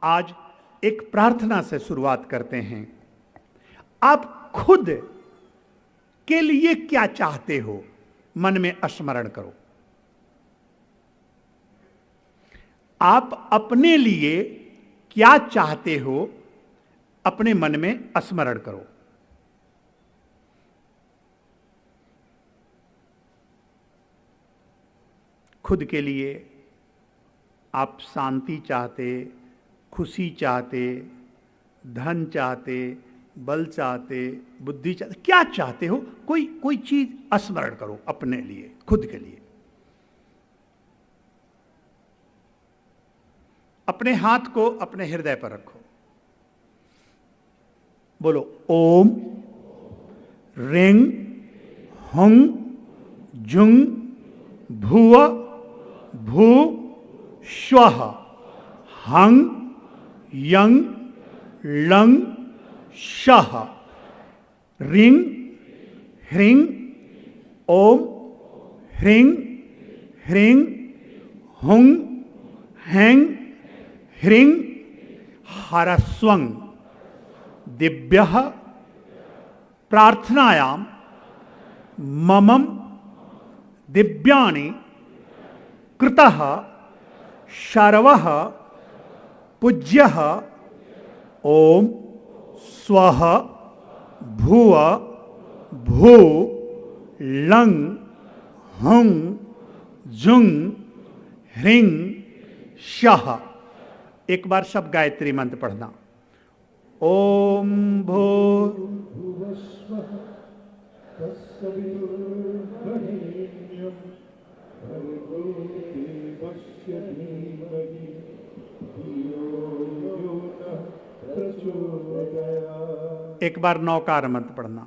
आज एक प्रार्थना से शुरुआत करते हैं। आप खुद के लिए क्या चाहते हो, मन में स्मरण करो। आप अपने लिए क्या चाहते हो, अपने मन में स्मरण करो। खुद के लिए आप शांति चाहते, खुशी चाहते, धन चाहते, बल चाहते, बुद्धि चाहते, क्या चाहते हो? कोई चीज स्मरण करो अपने लिए, खुद के लिए। अपने हाथ को अपने हृदय पर रखो। बोलो ओम ऋंग हुंग जुंग भुव भू श्वः हंग यंग लंग शः ऋंग ह्रीं ओम ह्रीं ह्रीं हुंग हैंग ह्रीं हरस्वं दिव्यः प्रार्थनायां ममं दिव्यानि कृतः सर्वः पूज्यः ओम स्वः भुव भू लंग हुंग जुंग ह्रीं शः। एक बार सब गायत्री मंत्र पढ़ना। ओम भूर्भुवस्वः तत्सवितुर्वरेण्यं भर्गो देवस्य धीमहि धियो यो नः प्रचोदयात्। एक बार नौकार मंत्र पढ़ना।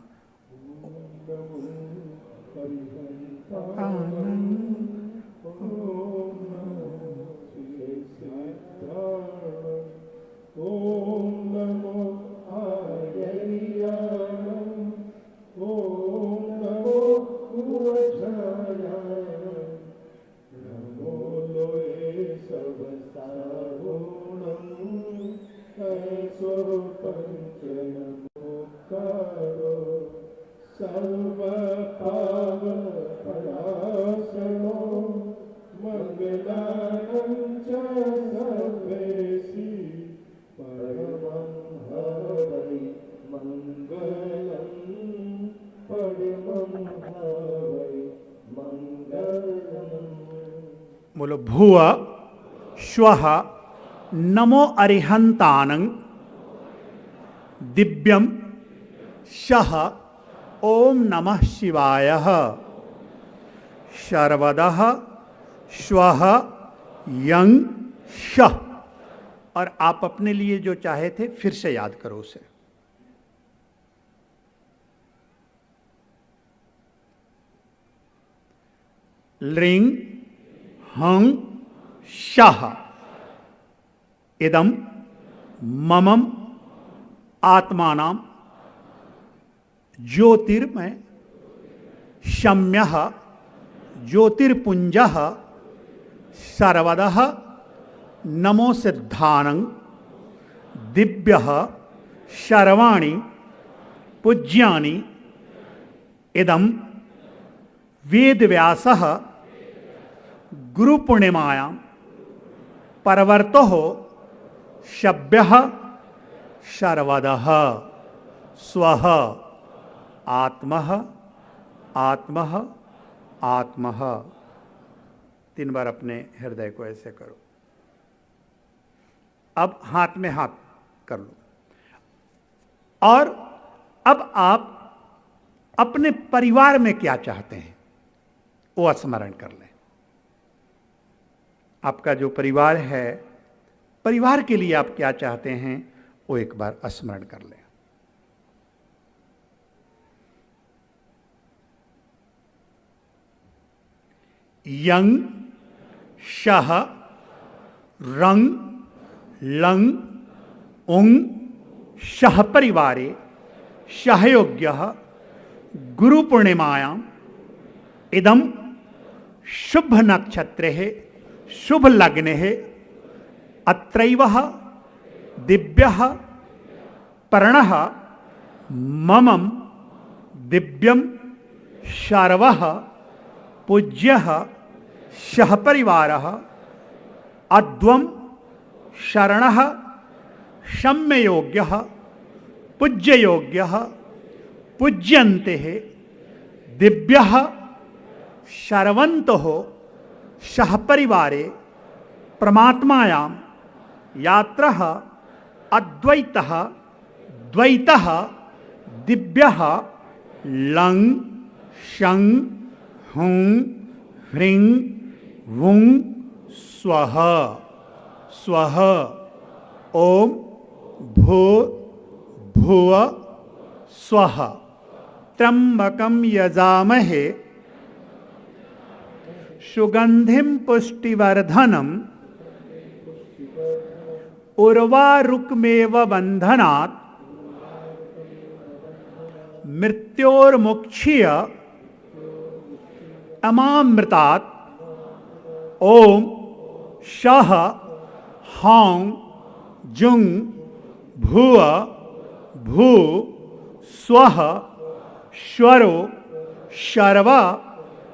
बोलो भुव श्वः नमो अरिहंतानं दिव्यम शः ओम नमः शिवायः सर्वदः श्वः यंग शः। और आप अपने लिए जो चाहे थे फिर से याद करो उसे। लिंग हंग शः इदम ममम आत्मानां ज्योतिर्मय शम्यः ज्योतिर्पुंजः सर्वदः नमो सिद्धानं दिव्यः सर्वाणि पूज्यानि इदं वेदव्यासः गुरु पूर्णिमायां परवर्तो शब्यः सर्वदः स्वः आत्मः आत्मः आत्मः। 3 बार अपने हृदय को ऐसे करो। अब हाथ में हाथ कर लो और अब आप अपने परिवार में क्या चाहते हैं वो स्मरण कर लें। आपका जो परिवार है, परिवार के लिए आप क्या चाहते हैं वो एक बार स्मरण कर लें। यंग शः रंग लंग उंग शः परिवारे सहयोग्यः गुरु पूर्णिमायां इदं शुभ नक्षत्रे शुभ लग्ने अत्रैव दिव्यः पर्णः ममं दिव्यं शर्वः पूज्यः सहपरिवारः अद्वं शरणः शम्ययोग्यः पूज्ययोग्यः पूज्यन्तेः दिव्यः शर्वन्तः सहपरिवारे परमात्मायां यात्रः अद्वैतः द्वैतः दिव्यः लं शं हुं ह्रीं वुं स्वः स्वः ओम भू भुव स्वः त्र्यंबकं यजामहे सुगंधिं पुष्टिवर्धनम् उर्वारुकमेव बंधनात् मृत्योर्मुक्षीय अमामृतात् ओम शः हौं जुं भुव भू स्वः श्वरो शर्व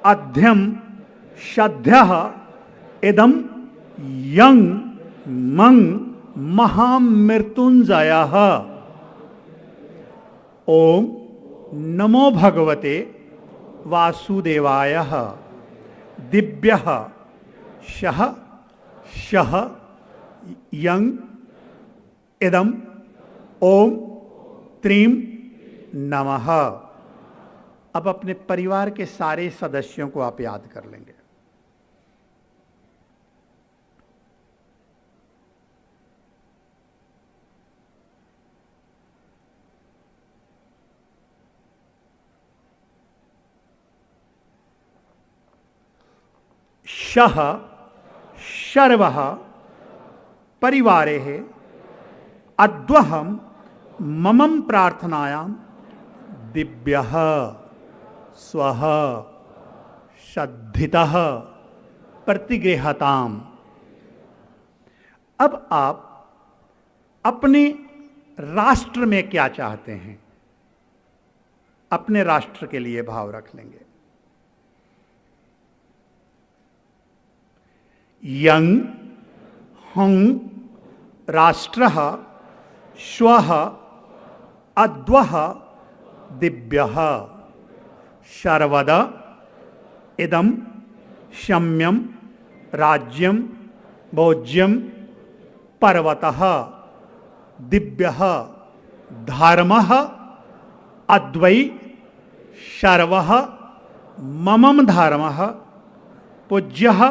अध्यम शध्यः इदं यं मं महामृत्युंजयः। ओम नमो भगवते वासुदेवाय। दिव्यः शः शः यं इदं ओम त्रीं नमः। अब अपने परिवार के सारे सदस्यों को आप याद कर लेंगे। शः शर्वः परिवारेः अद्वहं ममं प्रार्थनायां दिव्यः स्वः शद्धितः प्रतिगृहताम्। अब आप अपने राष्ट्र में क्या चाहते हैं, अपने राष्ट्र के लिए भाव रख लेंगे। यं हं राष्ट्रः श्वः अद्वः दिव्यः शर्वद इदं शम्यं राज्यं भोज्यं पर्वतः दिव्यः धर्मः अद्वै शर्वः ममं धर्मः पूज्यः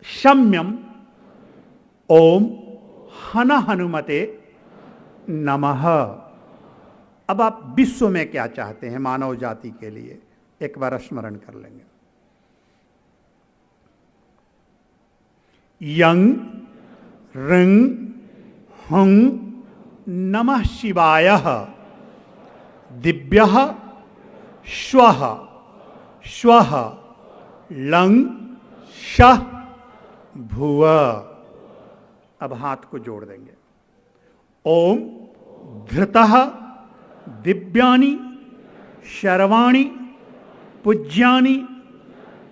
शम्यम ओम हन हनुमते नमः। अब आप विश्व में क्या चाहते हैं मानव जाति के लिए, एक बार स्मरण कर लेंगे। यं ऋं हुं नमः शिवाय दिव्यः श्वः श्वः लं शः भुव। अब हाथ को जोड़ देंगे। ओम धृतः दिव्यानि शर्वाणि पूज्यानि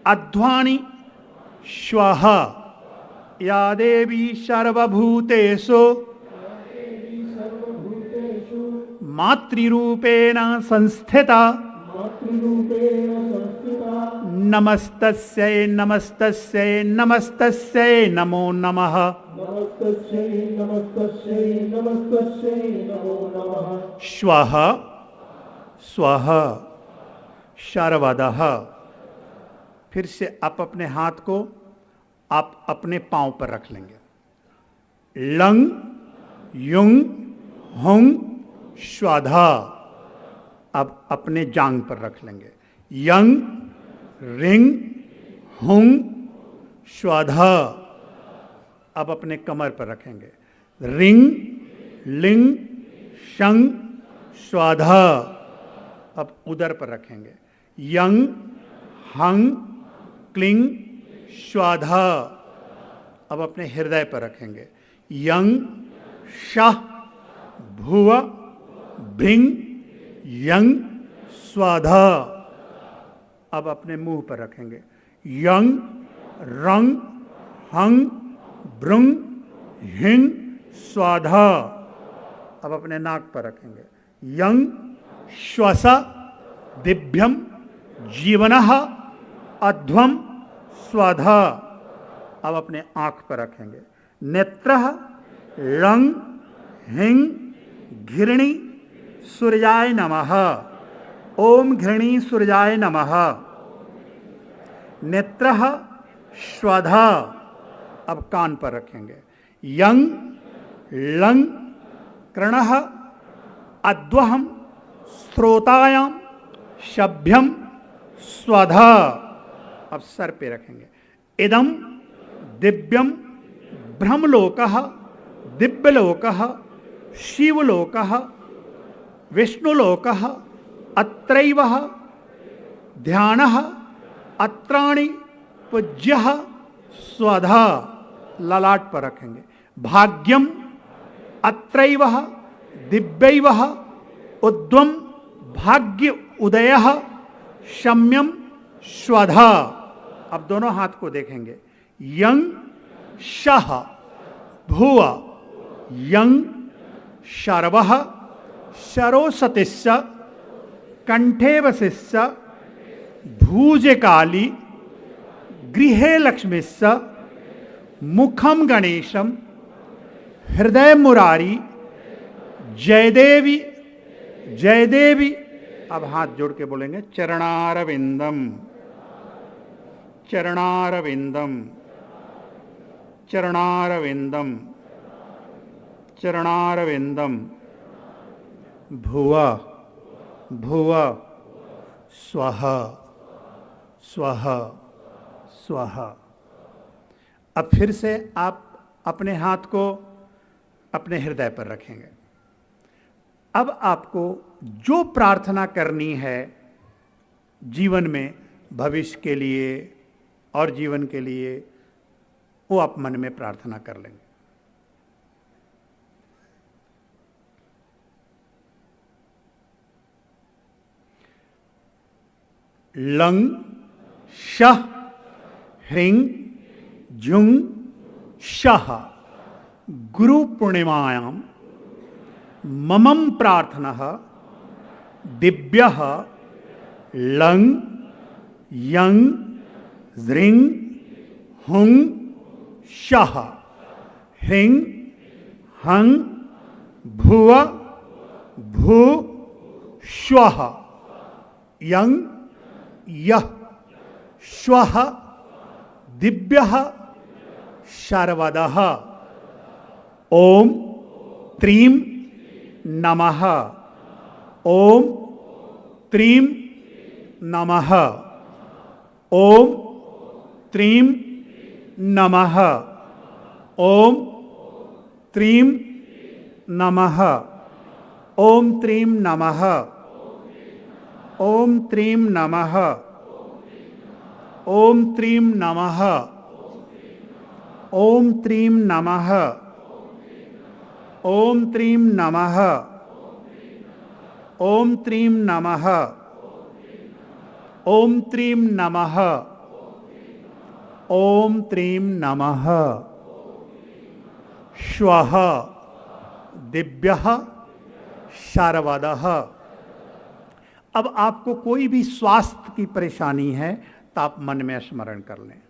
अध्वानि श्वः या देवी सर्वभूतेषु मातृरूपेण संस्थिता नमस्तस्यै नमस्तस्यै नमस्तस्यै नमो नमः। श्वः स्वः शर्वदः। फिर से आप अपने हाथ को आप अपने पांव पर रख लेंगे। लं युं हुं श्वधा अब अपने जांग पर रख लेंगे। यं रिंग हुं श्वधा अब अपने कमर पर रखेंगे। रिंग लिंग शं श्वधा अब उदर पर रखेंगे। यं हं क्लिंग श्वधा अब अपने हृदय पर रखेंगे। यं शः भुव भृंग यंग स्वधा। अब अपने मुंह पर रखेंगे। यंग रंग हंग भृंग हिंग स्वधा। अब अपने नाक पर रखेंगे। यंग श्वस दिव्यम जीवनः अध्वम स्वधा। अब अपने आंख पर रखेंगे। नेत्रः रंग हिंग घृणी सूर्याय नमः। ओम घृणी सूर्याय नमः। नेत्रः श्वधा। अब कान पर रखेंगे। यंग लंग कर्णः अद्वहम श्रोतायाम शभ्यम स्वधा। अब सर पे रखेंगे। इदम दिव्यम ब्रह्मलोकः दिव्यलोकः शिवलोकः विष्णुलोकः अत्रैव ध्यानः अत्राणि पूज्यः स्वधा। ललाट पर रखेंगे। भाग्यम अत्रैव दिव्यैव उद्वम भाग्य उदयः शम्यम स्वधा। अब दोनों हाथ को देखेंगे। यंग शः भुव यंग शर्वः शरोसतिश्च कंठे वसिश्च भूजे काली गृहे लक्ष्मीश्च मुखम गणेशम हृदय मुरारी जयदेवी जयदेवी। अब हाथ जोड़ के बोलेंगे। चरणारविंदम चरणारविंदम चरणारविंदम चरणारविंदम। भुव भुव स्वः स्वः स्वः। अब फिर से आप अपने हाथ को अपने हृदय पर रखेंगे। अब आपको जो प्रार्थना करनी है जीवन में, भविष्य के लिए और जीवन के लिए, वो आप मन में प्रार्थना कर लेंगे। लंग शः ह्रीं जुंग शः। गुरु पूर्णिमायां ममं प्रार्थनः दिव्यः लंग यंग ज्रिंग हुंग शः ह्रीं हंग भुव भू श्वः यंग यः श्वः दिव्यः शर्वदः। ओम त्रीं नमः। ओम त्रीं नमः। ओम त्रीं नमः। ओम त्रीं नमः। ओम त्रीं नमः। ओम त्रीं नमः। ओम त्रीं नमः। ओम त्रीं नमः। ओम त्रीं नमः। ओम त्रीं नमः। ओम त्रीं नमः। ओम त्रीं नमः। श्वः दिव्यः शर्वदः। अब आपको कोई भी स्वास्थ्य की परेशानी है तो आप मन में स्मरण कर लें।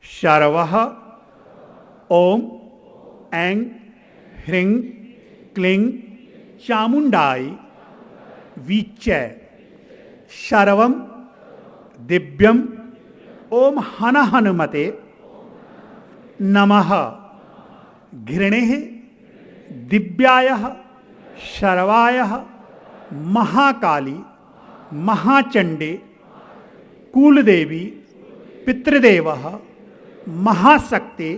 शर्वः ओम ऐं ह्रीं क्लीं चामुंडाई वीच्य शर्वम दिव्यम ओम हन हनुमते नमः। घृणेः दिव्यायः शर्वायः महाकाली महाचंडे कुलदेवी पितृदेवः महाशक्ति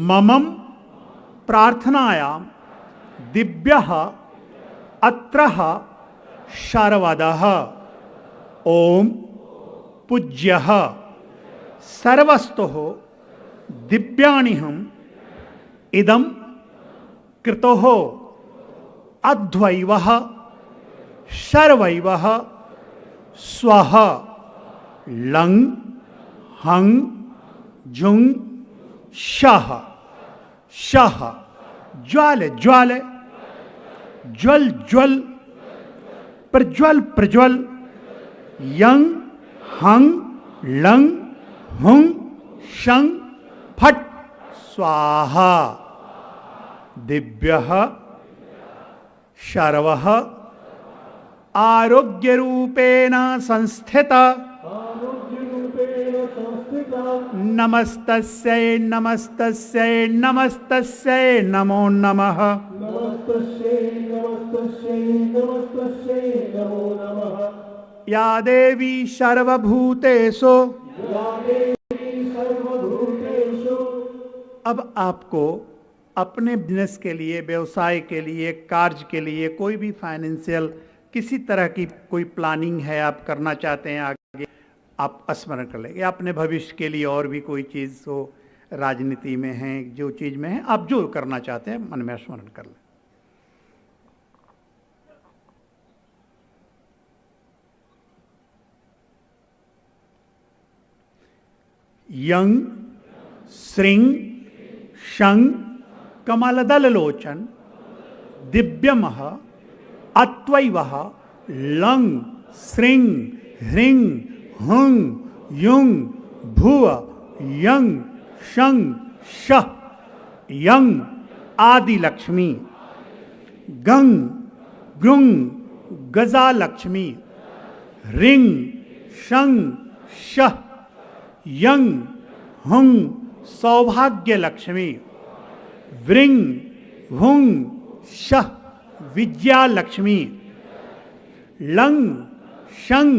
ममं प्रार्थनायां दिव्यः अत्रः शर्वदः। ओम पूज्यः सर्वस्तो दिव्यानिहम इदम कृतो अध्वैव सर्वैव स्वः लंग हंग जुंग शह शह ज्वाल ज्वाल ज्वल ज्वल प्रज्वल प्रज्वल यंग हंग लंग हुंग शंग फट स्वाहा दिव्यः शर्वः आरोग्य रूपेण संस्थिता नमस्तस्यै नमस्तस्यै नमस्तस्यै नमो नमः या देवी सर्वभूतेषु। अब आपको अपने बिजनेस के लिए, व्यवसाय के लिए, कार्य के लिए, कोई भी फाइनेंशियल किसी तरह की कोई प्लानिंग है, आप करना चाहते हैं आगे, आप स्मरण कर लेंगे। अपने भविष्य के लिए और भी कोई चीज़ हो, राजनीति में है, जो चीज़ में है, आप जो करना चाहते हैं मन में स्मरण कर लें। यंग श्रृंग शंग कमलदल लोचन दिव्यमः अत्वैवः लंग श्रृंग ह्रिंग हुंग युंग भुव यंग शंग शह यंग आदि लक्ष्मी गंग ग्रुंग गजा लक्ष्मी रिंग शंग शह यंग हुंग सौभाग्य लक्ष्मी वृंग हुंग शह विद्या लक्ष्मी लंग शंग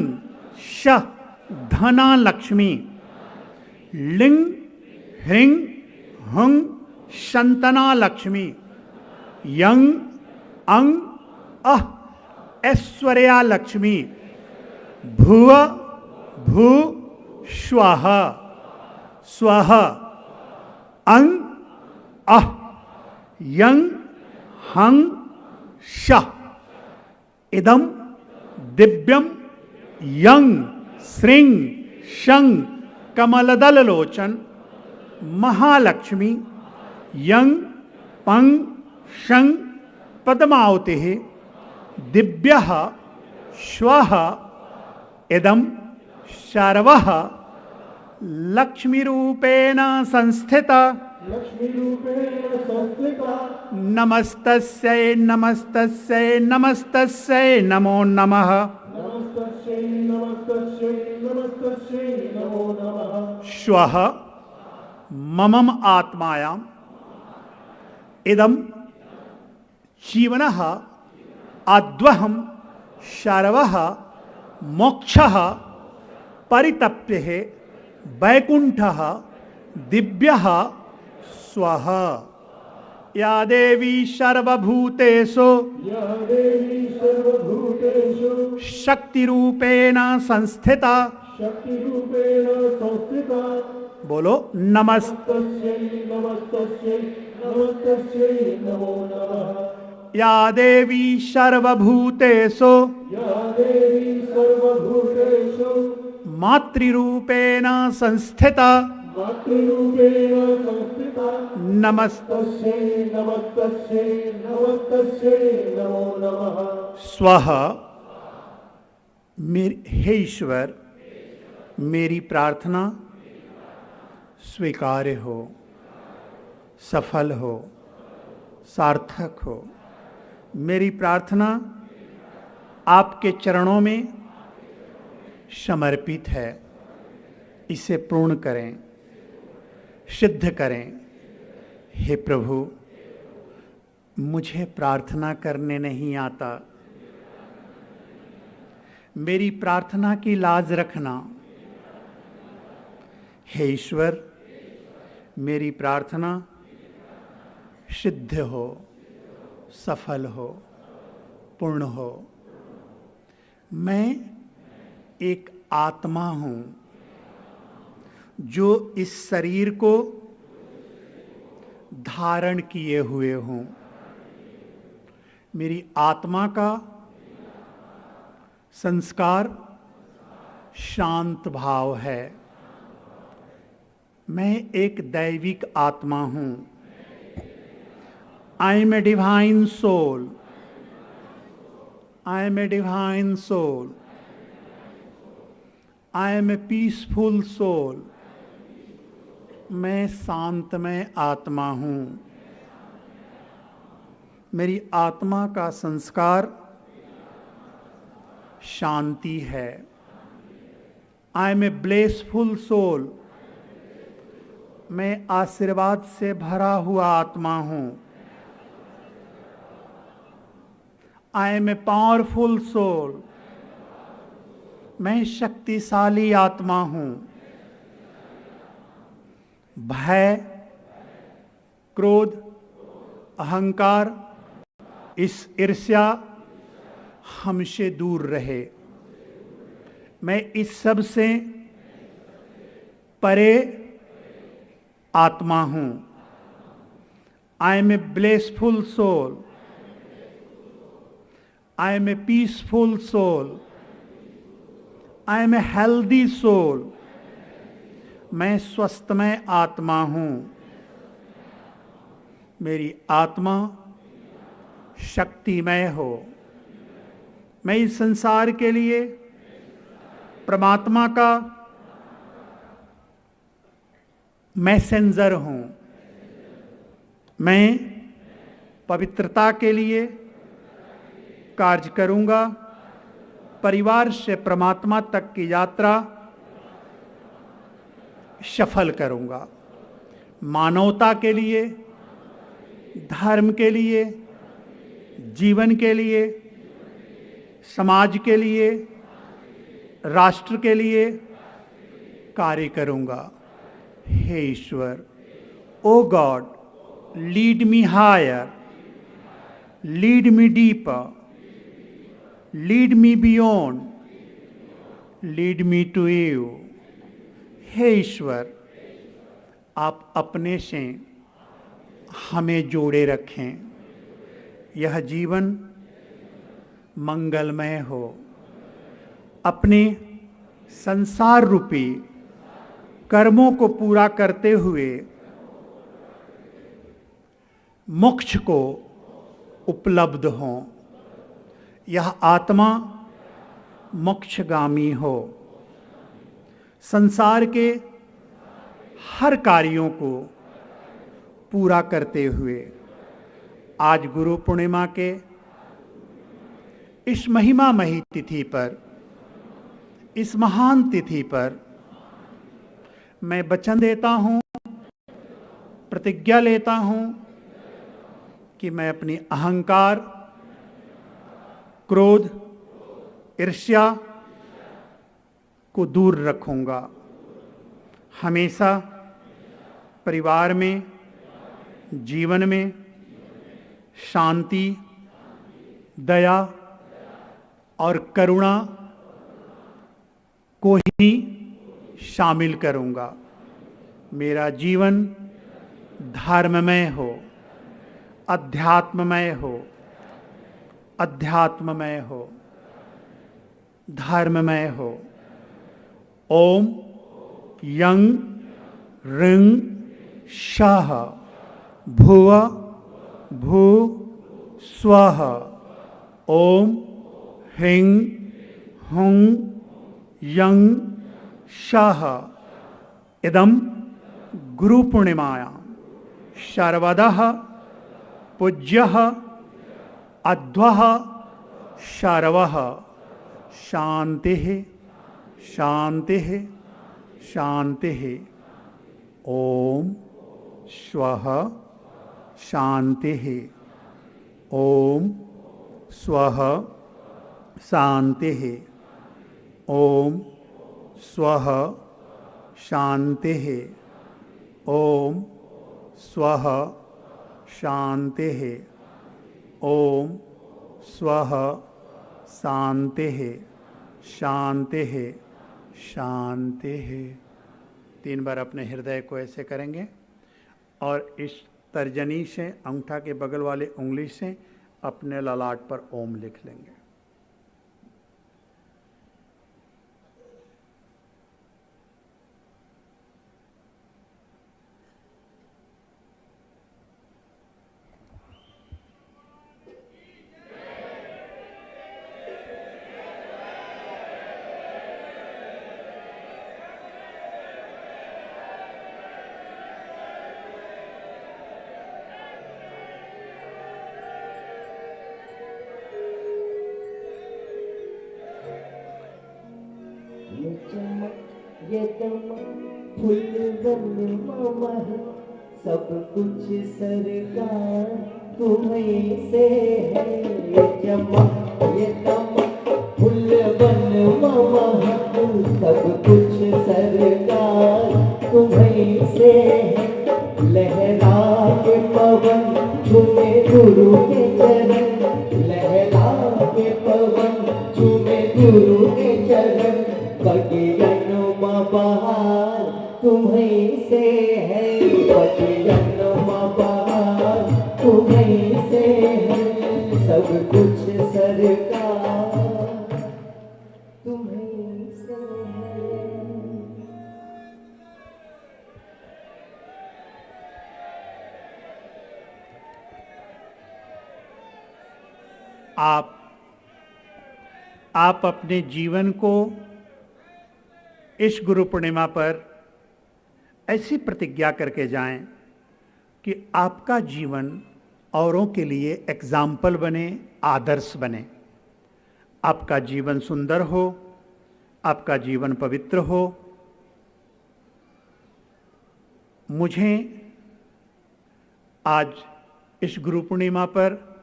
शह धना लक्ष्मी लिंग ह्रिंग हुंग शंतना लक्ष्मी यंग अंग अह ऐश्वर्या लक्ष्मी भुव भू स्वः स्वः अंग अह यंग हंग शह इदम दिव्यम यंग श्रृंग शंग कमलदल लोचन महालक्ष्मी यंग पंग शंग पद्मावती दिव्यः श्वः इदम सर्वः लक्ष्मी रूपेण संस्थिता नमस्तस्यै नमस्तस्यै नमस्तस्यै नमो नमः श्वः मम आत्मायां इदं जीवनः अद्वहं सर्वः मोक्षः परितप्यः वैकुंठः दिव्यः स्वः या देवी सर्वभूतेषु शक्ति रूपेण संस्थिता बोलो नमस्तस्यै नमो नमः या देवी सर्वभूतेषु मातृरूपेण संस्थिता नमस्तस्यै नमो नमः स्वः हे ईश्वर मेरी प्रार्थना स्वीकार्य हो, सफल हो, सार्थक हो। मेरी प्रार्थना आपके चरणों में समर्पित है, इसे पूर्ण करें, सिद्ध करें। हे प्रभु मुझे प्रार्थना करने नहीं आता, मेरी प्रार्थना की लाज रखना। हे ईश्वर मेरी प्रार्थना सिद्ध हो, सफल हो, पूर्ण हो। मैं एक आत्मा हूँ जो इस शरीर को धारण किए हुए हों। मेरी आत्मा का संस्कार शांत भाव है। मैं एक दैविक आत्मा हूं। I am a divine soul. I am a divine soul. I am a peaceful soul. मैं शांतमय आत्मा हूं। मेरी आत्मा का संस्कार शांति है। I am a blessful soul. मैं आशीर्वाद से भरा हुआ आत्मा हूं। I am a powerful soul. मैं शक्तिशाली आत्मा हूं। भय, क्रोध, अहंकार, इस ईर्ष्या हमसे दूर रहे। मैं इस सब से परे आत्मा हूं। I am a blessful soul. I am a peaceful soul. I am a healthy soul. मैं स्वस्थमय आत्मा हूं। मेरी आत्मा शक्तिमय हो। मैं इस संसार के लिए परमात्मा का मैसेंजर हूं। मैं पवित्रता के लिए कार्य करूंगा। परिवार से परमात्मा तक की यात्रा सफल करूंगा। मानवता के लिए, धर्म के लिए, जीवन के लिए, समाज के लिए, राष्ट्र के लिए कार्य करूंगा। हे ईश्वर, oh God, lead me higher, lead me deeper, lead me beyond, lead me to you. हे ईश्वर, आप अपने से हमें जोड़े रखें। यह जीवन मंगलमय हो। अपने संसार रूपी कर्मों को पूरा करते हुए मोक्ष को उपलब्ध हो। यह आत्मा मोक्षगामी हो। संसार के हर कार्यों को पूरा करते हुए आज गुरु पूर्णिमा के इस महिमामयी तिथि पर, इस महान तिथि पर मैं वचन देता हूं, प्रतिज्ञा लेता हूं कि मैं अपनी अहंकार, क्रोध, ईर्ष्या को दूर रखूंगा। हमेशा परिवार में, जीवन में शांति, दया और करुणा को ही शामिल करूंगा। मेरा जीवन धर्ममय हो, अध्यात्ममय हो, अध्यात्ममय हो, धर्ममय हो। ओम यं ऋं शः भुव भू स्वः। ओम ह्रीं हुं यं शः। इदं गुरु पूर्णिमायां सर्वदः पूज्यः अध्वः सर्वः शान्तिः शान्तिः शान्तिः। ओम स्वः शान्तिः। ओम स्वः शान्तिः। ओम स्वः शान्तिः। ओम स्वः शान्तिः। ओम स्वः शान्तिः शान्तिः शान्तिः। 3 बार अपने हृदय को ऐसे करेंगे और इस तर्जनी से, अंगूठा के बगल वाले उंगली से अपने ललाट पर ओम लिख लेंगे। ये फूल बन मामा सब कुछ सरकार तुम्हीं से है। ये चमक ये चमक फूल बन मामा सब कुछ सरकार तुम्हीं से है। लहरा के पवन झूमे गुरु के चरण, लहरा के पवन झूमे गुरु के चरण। बगियनुमा बहार तुम्हीं से है, बगियनुमा बहार तुम्हीं से है। सब कुछ सरकार तुम्हीं से है। आप अपने जीवन को इस गुरु पूर्णिमा पर ऐसी प्रतिज्ञा करके जाएं कि आपका जीवन औरों के लिए एग्जाम्पल बने, आदर्श बने। आपका जीवन सुंदर हो, आपका जीवन पवित्र हो। मुझे आज इस गुरु पूर्णिमा पर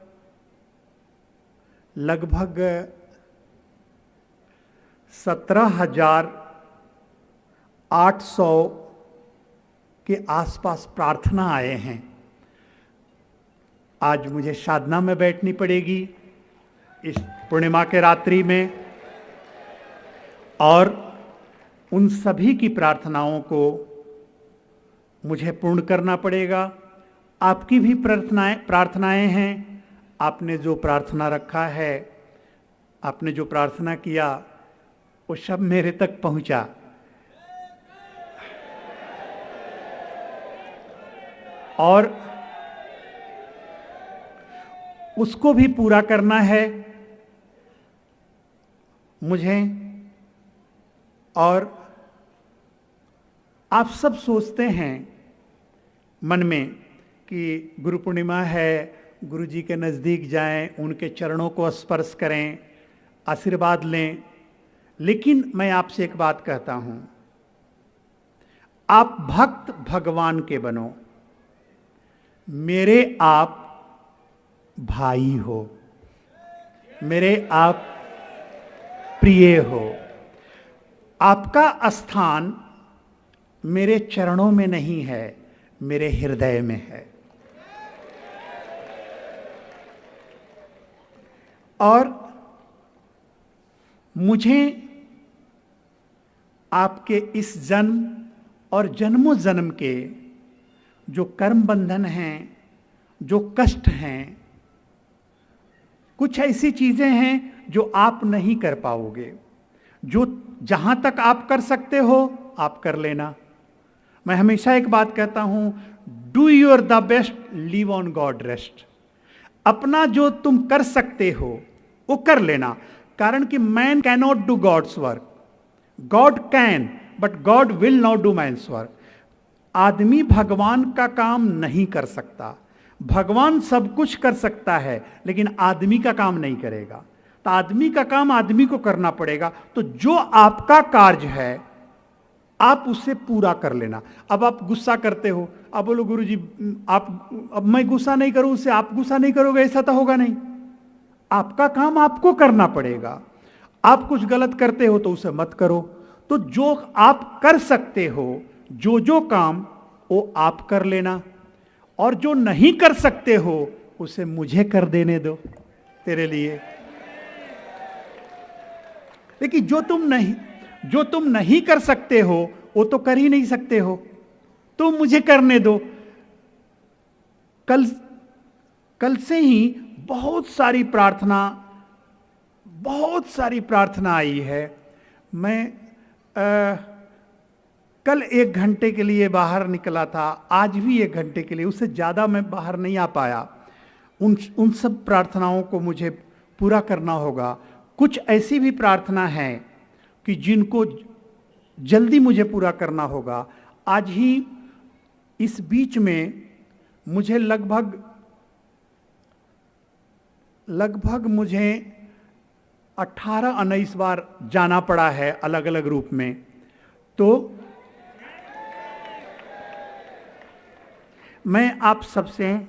लगभग 17,800 के आसपास प्रार्थना आए हैं। आज मुझे साधना में बैठनी पड़ेगी इस पूर्णिमा के रात्रि में, और उन सभी की प्रार्थनाओं को मुझे पूर्ण करना पड़ेगा। आपकी भी प्रार्थनाएं हैं। आपने जो प्रार्थना रखा है, आपने जो प्रार्थना किया, वो सब मेरे तक पहुंचा। और उसको भी पूरा करना है मुझे। और आप सब सोचते हैं मन में कि गुरु पूर्णिमा है, गुरु जी के नज़दीक जाएं, उनके चरणों को स्पर्श करें, आशीर्वाद लें। लेकिन मैं आपसे एक बात कहता हूं, आप भक्त भगवान के बनो। मेरे आप भाई हो, मेरे आप प्रिय हो। आपका स्थान मेरे चरणों में नहीं है, मेरे हृदय में है। और मुझे आपके इस जन्म और जन्मों जन्म के जो कर्म बंधन हैं, जो कष्ट हैं, कुछ ऐसी चीजें हैं जो आप नहीं कर पाओगे। जो जहां तक आप कर सकते हो आप कर लेना। मैं हमेशा एक बात कहता हूं, do your the best, leave on God rest. अपना जो तुम कर सकते हो वो कर लेना। कारण कि man cannot do God's work, God can but God will not do man's work. आदमी भगवान का काम नहीं कर सकता। भगवान सब कुछ कर सकता है लेकिन आदमी का काम नहीं करेगा। तो आदमी का काम आदमी को करना पड़ेगा। तो जो आपका कार्य है आप उससे पूरा कर लेना। अब आप गुस्सा करते हो, अब बोलो गुरु जी अब मैं गुस्सा नहीं करूं, उससे आप गुस्सा नहीं करोगे, ऐसा तो होगा नहीं। आपका काम आपको करना पड़ेगा। आप कुछ गलत करते हो तो उसे मत करो। तो जो आप कर सकते हो, जो काम वो आप कर लेना, और जो नहीं कर सकते हो उसे मुझे कर देने दो तेरे लिए। लेकिन जो तुम नहीं कर सकते हो वो तो कर ही नहीं सकते हो, तो मुझे करने दो। कल से ही बहुत सारी प्रार्थना आई है। मैं कल 1 घंटे के लिए बाहर निकला था, आज भी 1 घंटे के लिए, उससे ज़्यादा मैं बाहर नहीं आ पाया। उन सब प्रार्थनाओं को मुझे पूरा करना होगा। कुछ ऐसी भी प्रार्थना है कि जिनको जल्दी मुझे पूरा करना होगा। आज ही इस बीच में मुझे लगभग मुझे 18-19 बार जाना पड़ा है अलग अलग रूप में। तो मैं आप सबसे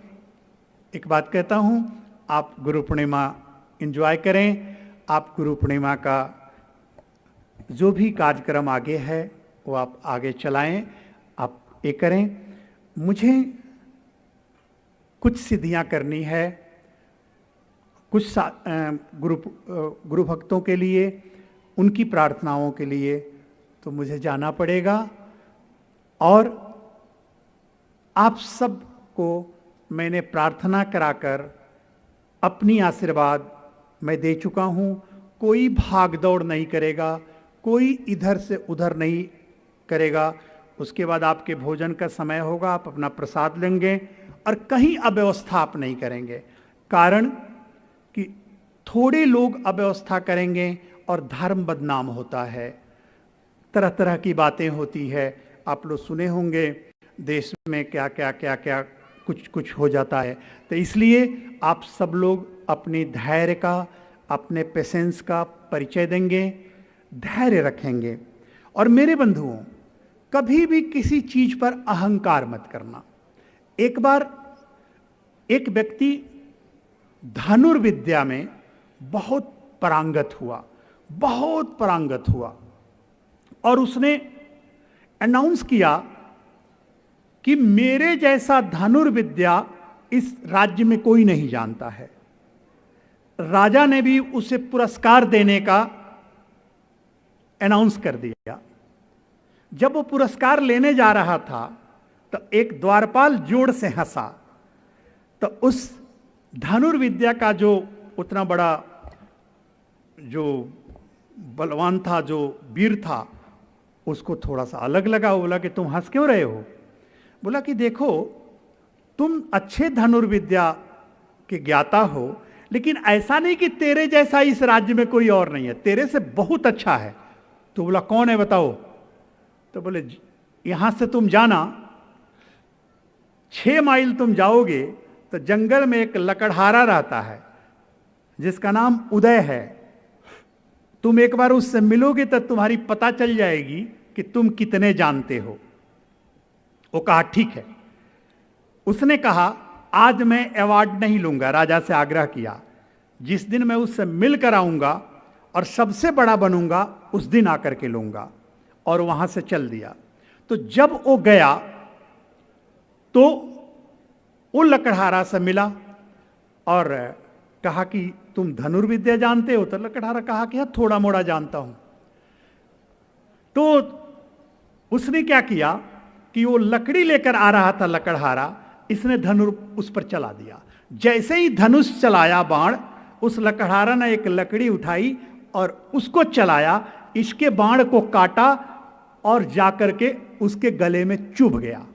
एक बात कहता हूं, आप गुरु पूर्णिमा एंजॉय करें। आप गुरु पूर्णिमा का जो भी कार्यक्रम आगे है वो आप आगे चलाएं, आप ये करें। मुझे कुछ सिद्धियां करनी है, कुछ गुरु भक्तों के लिए, उनकी प्रार्थनाओं के लिए, तो मुझे जाना पड़ेगा। और आप सबको मैंने प्रार्थना कराकर अपनी आशीर्वाद मैं दे चुका हूं। कोई भाग दौड़ नहीं करेगा, कोई इधर से उधर नहीं करेगा। उसके बाद आपके भोजन का समय होगा, आप अपना प्रसाद लेंगे और कहीं अव्यवस्था आप नहीं करेंगे। कारण कि थोड़े लोग अव्यवस्था करेंगे और धर्म बदनाम होता है, तरह तरह की बातें होती है। आप लोग सुने होंगे देश में क्या क्या कुछ हो जाता है। तो इसलिए आप सब लोग अपने धैर्य का, अपने पेशेंस का परिचय देंगे, धैर्य रखेंगे। और मेरे बंधुओं, कभी भी किसी चीज पर अहंकार मत करना। एक बार एक व्यक्ति धनुर्विद्या में बहुत पारंगत हुआ और उसने अनाउंस किया कि मेरे जैसा धनुर्विद्या इस राज्य में कोई नहीं जानता है। राजा ने भी उसे पुरस्कार देने का अनाउंस कर दिया। जब वो पुरस्कार लेने जा रहा था तो एक द्वारपाल जोर से हंसा। तो उस धनुर्विद्या का जो उतना बड़ा जो बलवान था, जो वीर था, उसको थोड़ा सा अलग लगा। बोला कि तुम हंस क्यों रहे हो? बोला कि देखो, तुम अच्छे धनुर्विद्या के ज्ञाता हो, लेकिन ऐसा नहीं कि तेरे जैसा इस राज्य में कोई और नहीं है, तेरे से बहुत अच्छा है। तो बोला कौन है बताओ? तो बोले यहां से तुम जाना, 6 माइल तुम जाओगे तो जंगल में एक लकड़हारा रहता है जिसका नाम उदय है। तुम एक बार उससे मिलोगे तो तुम्हारी पता चल जाएगी कि तुम कितने जानते हो। वो कहा ठीक है। उसने कहा आज मैं अवार्ड नहीं लूंगा, राजा से आग्रह किया। जिस दिन मैं उससे मिलकर आऊंगा और सबसे बड़ा बनूंगा उस दिन आकर के लूंगा। और वहां से चल दिया। तो जब वो गया तो वो लकड़हारा से मिला और कहा कि तुम धनुर्विद्या जानते हो? तो लकड़हारा कहा कि हाँ, थोड़ा मोड़ा जानता हूं। तो उसने क्या किया कि वो लकड़ी लेकर आ रहा था लकड़हारा, इसने धनुर उस पर चला दिया। जैसे ही धनुष चलाया बाण, उस लकड़हारा ने एक लकड़ी उठाई और उसको चलाया, इसके बाण को काटा और जाकर के उसके गले में चुभ गया।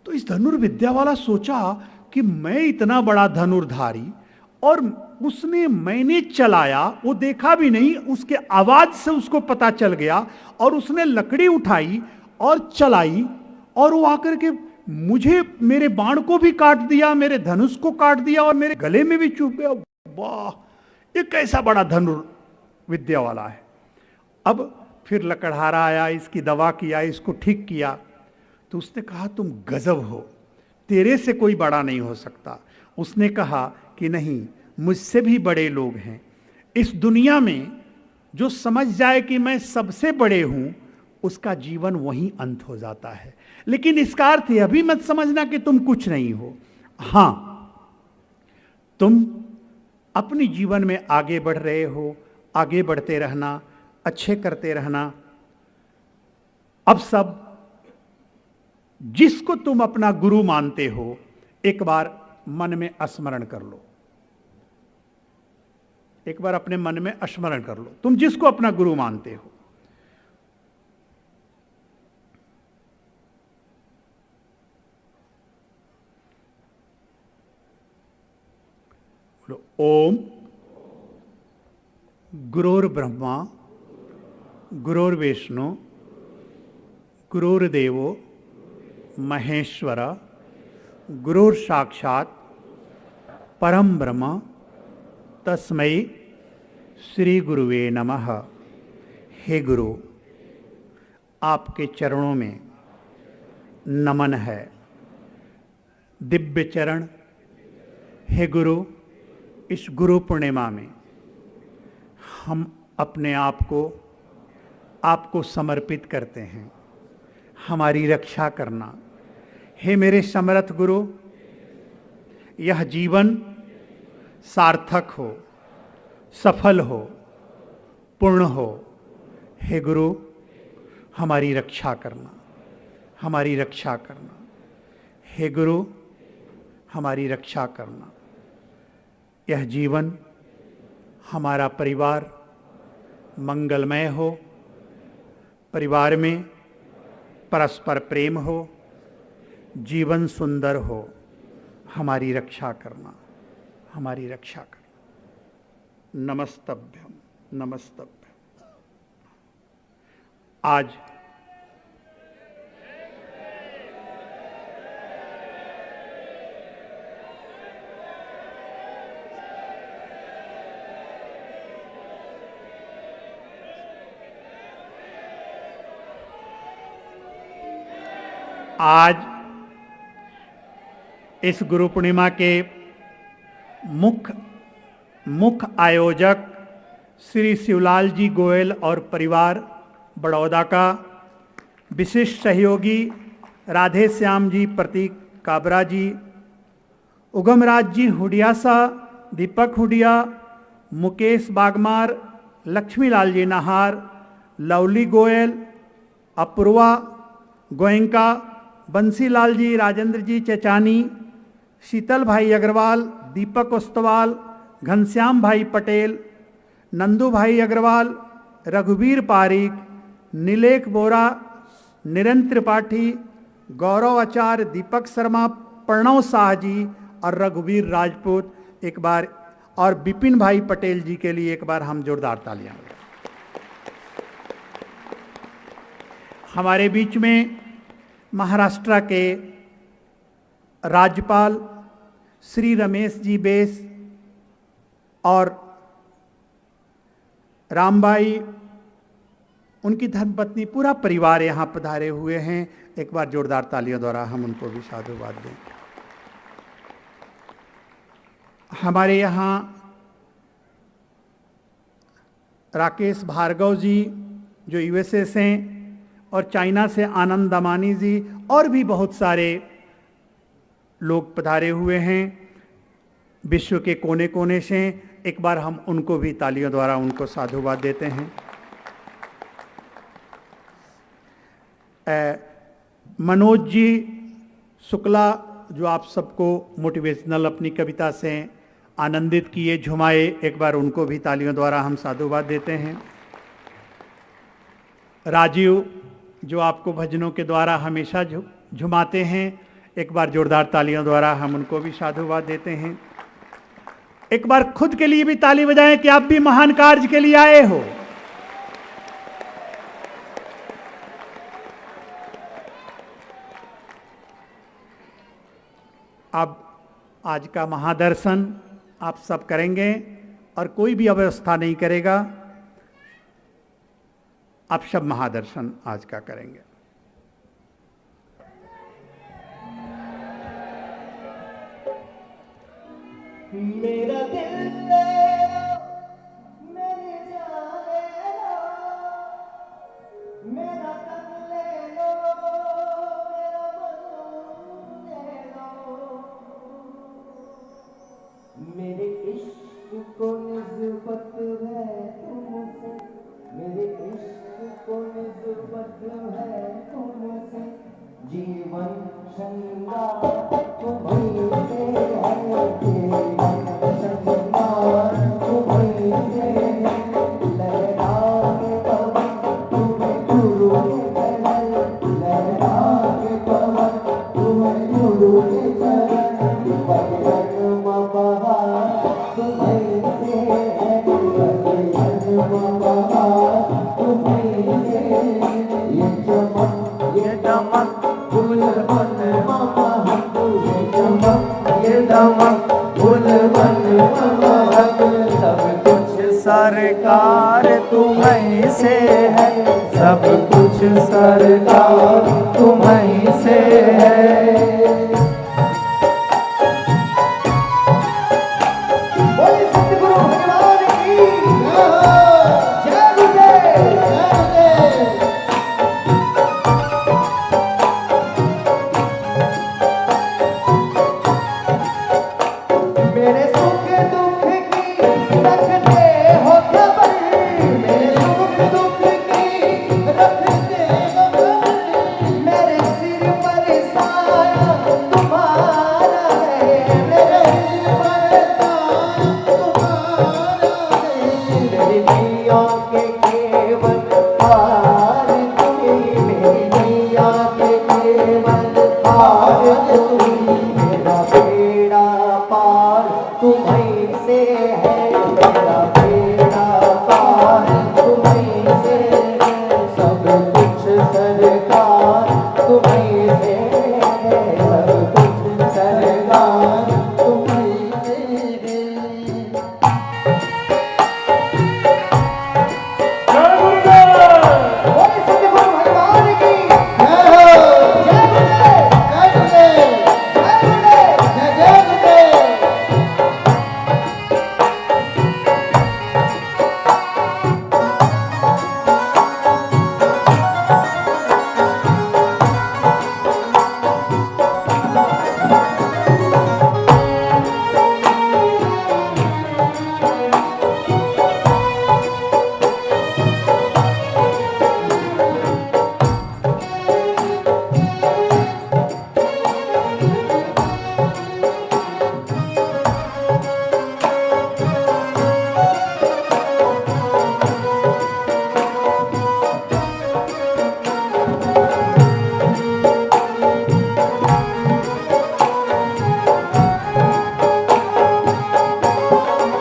तो इस धनुर्विद्या वाला सोचा कि मैं इतना बड़ा धनुर्धारी और मैंने चलाया, वो देखा भी नहीं, उसके आवाज से उसको पता चल गया और उसने लकड़ी उठाई और चलाई और वो आकर के मुझे, मेरे बाण को भी काट दिया, मेरे धनुष को काट दिया और मेरे गले में भी चुभ गया। वाह, ये कैसा बड़ा धनुर्विद्या वाला है। अब फिर लकड़हारा आया, इसकी दवा किया, इसको ठीक किया। तो उसने कहा तुम गजब हो, तेरे से कोई बड़ा नहीं हो सकता। उसने कहा कि नहीं, मुझसे भी बड़े लोग हैं इस दुनिया में। जो समझ जाए कि मैं सबसे बड़े हूं, उसका जीवन वहीं अंत हो जाता है। लेकिन इसका अर्थ यह भी मत समझना कि तुम कुछ नहीं हो। हां, तुम अपने जीवन में आगे बढ़ रहे हो, आगे बढ़ते रहना, अच्छे करते रहना। अब सब जिसको तुम अपना गुरु मानते हो एक बार मन में स्मरण कर लो, एक बार अपने मन में स्मरण कर लो, तुम जिसको अपना गुरु मानते हो। बोलो ओम गुरुर्ब्रह्मा गुरुर्विष्णु गुरुर्देवो महेश्वर गुरुर्साक्षात् परम ब्रह्म तस्मै श्री गुरुवे नमः। हे गुरु, आपके चरणों में नमन है, दिव्य चरण। हे गुरु, इस गुरु पूर्णिमा में हम अपने आप को आपको समर्पित करते हैं, हमारी रक्षा करना। हे मेरे समर्थ गुरु, यह जीवन सार्थक हो, सफल हो, पूर्ण हो। हे गुरु, हमारी रक्षा करना, हमारी रक्षा करना। हे गुरु, हमारी रक्षा करना। यह जीवन, हमारा परिवार मंगलमय हो, परिवार में परस्पर प्रेम हो, जीवन सुंदर हो। हमारी रक्षा करना, हमारी रक्षा करना। नमस्तभ्यम, नमस्तभ्यम। आज इस गुरु पूर्णिमा के मुख्य आयोजक श्री शिवलाल जी गोयल और परिवार बड़ौदा का, विशिष्ट सहयोगी राधे श्याम जी, प्रतीक काबरा जी, उगमराज जी हुडिया सा, दीपक हुडिया, मुकेश बागमार, लक्ष्मीलाल जी नाहार, लवली गोयल, अपूर्वा गोयंका, बंसीलाल जी, राजेंद्र जी चचानी, शीतल भाई अग्रवाल, दीपक उस्तवाल, घनश्याम भाई पटेल, नंदू भाई अग्रवाल, रघुवीर पारीक, नीलेख बोरा, निरंतर त्रिपाठी, गौरव आचार्य, दीपक शर्मा, प्रणव शाह जी और रघुवीर राजपूत। एक बार और विपिन भाई पटेल जी के लिए एक बार हम जोरदार तालियां। हमारे बीच में महाराष्ट्र के राज्यपाल श्री रमेश जी बेस और रामबाई, उनकी धर्मपत्नी, पूरा परिवार यहाँ पधारे हुए हैं। एक बार जोरदार तालियों द्वारा हम उनको भी साधुवाद दें। हमारे यहाँ राकेश भार्गव जी जो यूएसए से हैं, और चाइना से आनंद दमानी जी, और भी बहुत सारे लोग पधारे हुए हैं विश्व के कोने कोने से। एक बार हम उनको भी तालियों द्वारा उनको साधुवाद देते हैं। मनोज जी शुक्ला जो आप सबको मोटिवेशनल अपनी कविता से आनंदित किए, झुमाए, एक बार उनको भी तालियों द्वारा हम साधुवाद देते हैं। राजीव जो आपको भजनों के द्वारा हमेशा झुमाते हैं, एक बार जोरदार तालियों द्वारा हम उनको भी साधुवाद देते हैं। एक बार खुद के लिए भी ताली बजाएं कि आप भी महान कार्य के लिए आए हो। अब आज का महादर्शन आप सब करेंगे और कोई भी अव्यवस्था नहीं करेगा। आप सब महादर्शन आज का करेंगे। मेरा दिल ले लो, मेरी जान ले लो, मेरा तन ले लो, मेरा मन ले लो। मेरे इश्क को निस्बत है तुमसे, मेरे इश्क को निस्बत बद्ध है तुमसे जीवन श्रृंगार तुम्हीं से है जीवन श्रृंगार तुम्हीं से लहरा के पवन तुम्हें गुरु के चरण लहरा के पवन तुम्हें गुरु के चरण बजरंग बहार तुम्हीं से है बजरंग बहार तुम्हीं से ये चमक फूल बन महक ये दमक फूल बन महक सब कुछ सरकार तुम्हीं से है सब कुछ सरकार तुम्हीं से है बोले सतगुरु भगवान की जय जय मेरे सुख दुख की रखते हो खबर मेरे सुख दुख की रखते हो खबर मेरे सिर पर साया तुम्हारा है मेरे सिर पर साया तुम्हारा है मेरी नैया के केवल पार तुम्हीं मेरी नैया के केवल पार तुम्हीं मेरा बेड़ा पार तुम्हीं से है मेरा बेड़ा पार तुम्हीं से है सब कुछ सरकार तुम्हीं से है सब कुछ सरकार तुम्हीं से है बोले सतगुरु भगवान की जय हो जय गुरुदेव जय गुरुदेव जय गुरुदेव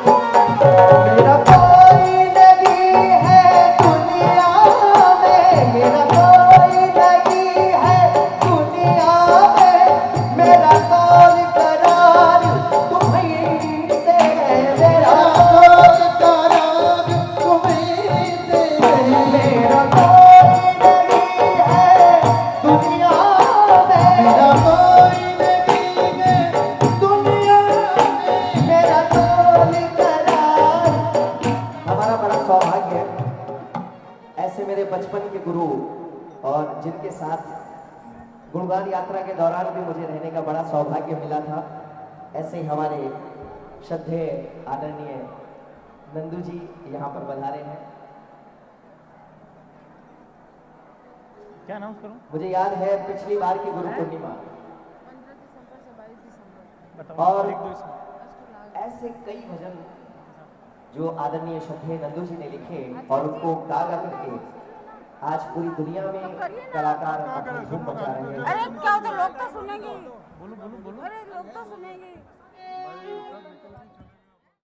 मेरा कोई नहीं है दुनिया में मेरा कोई नहीं है दुनिया में मेरा कौन करार तुम्हीं से है मेरा कौन करार तुम्हीं से है मेरा कोई नहीं है दुनिया में मेरा कोई नहीं है दुनिया में मेरा कौन करार हमारा बड़ा सौभाग्य है ऐसे मेरे बचपन के गुरु और जिनके साथ गुणगान यात्रा के दौरान भी मुझे रहने का बड़ा सौभाग्य मिला था ऐसे ही हमारे श्रद्धेय आदरणीय नंदू जी यहाँ पर पधारे हैं क्या अनाउंस करूं? मुझे याद है पिछली बार की गुरु पूर्णिमा 15 दिसंबर से 22 दिसंबर और एक दो इसमें। ऐसे कई भजन जो आदरणीय श्रद्धेय नंदू जी ने लिखे और उनको गा गा करके आज पूरी दुनिया में कलाकार अपनी धूम मचा रहे हैं अरे क्या होता लोग तो सुनेंगे बोलो बोलो बोलो अरे लोग तो सुनेंगे